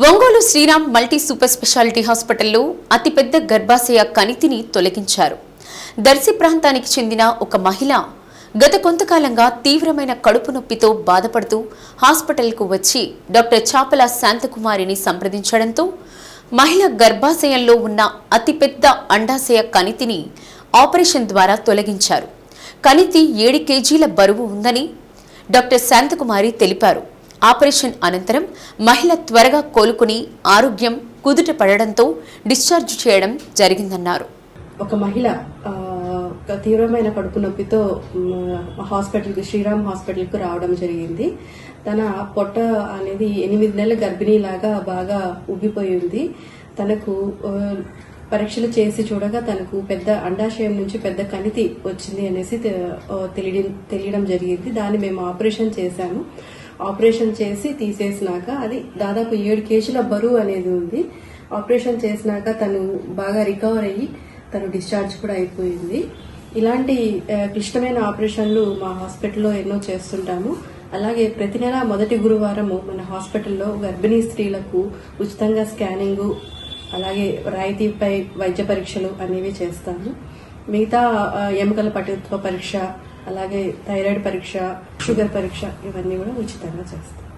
Ongole Sriram multi super speciality హాస్పిటల్లో అతిపెద్ద గర్భాశయ కణితిని తొలగించారు. దర్శి ప్రాంతానికి చెందిన ఒక మహిళ గత కొంతకాలంగా తీవ్రమైన కడుపు నొప్పితో బాధపడుతూ హాస్పిటల్కు వచ్చి డాక్టర్ చాపల శాంతకుమారిని సంప్రదించడంతో మహిళ గర్భాశయంలో ఉన్న అతిపెద్ద అండాశయ కణితిని ఆపరేషన్ ద్వారా తొలగించారు. కణితి 7 కేజీల బరువు ఉందని డాక్టర్ శాంతకుమారి తెలిపారు. ఆపరేషన్ అనంతరం మహిళ త్వరగా కోలుకుని ఆరోగ్యం కుదుట పడడంతో డిశ్చార్జ్ చేయడం జరిగిందన్నారు. ఒక మహిళ తీవ్రమైన కడుపు నొప్పితో హాస్పిటల్కి శ్రీరామ్ హాస్పిటల్కు రావడం జరిగింది. తన పొట్ట అనేది 8 నెలల గర్భిణీలాగా బాగా ఉబ్బిపోయి ఉంది. తనకు పరీక్షలు చేసి చూడగా తనకు పెద్ద అండాశయం నుంచి పెద్ద కణితి వచ్చింది అనేసి తెలియడం జరిగింది. దాన్ని మేము ఆపరేషన్ చేశాము. ఆపరేషన్ చేసి తీసేసినాక అది దాదాపు 7 కేజీల బరువు అనేది ఉంది. ఆపరేషన్ చేసినాక తను బాగా రికవర్ అయ్యి తను డిశ్చార్జ్ కూడా అయిపోయింది. ఇలాంటి క్లిష్టమైన ఆపరేషన్లు మా హాస్పిటల్లో ఎన్నో చేస్తుంటాము. అలాగే ప్రతి నెల మొదటి గురువారము మన హాస్పిటల్లో గర్భిణీ స్త్రీలకు ఉచితంగా స్కానింగు, అలాగే రాయితీపై వైద్య పరీక్షలు అనేవి చేస్తాము. మిగతా ఎముకల పటుత్వ పరీక్ష, అలాగే థైరాయిడ్ పరీక్ష, షుగర్ పరీక్ష ఇవన్నీ కూడా ఉచితంగా చేస్తాం.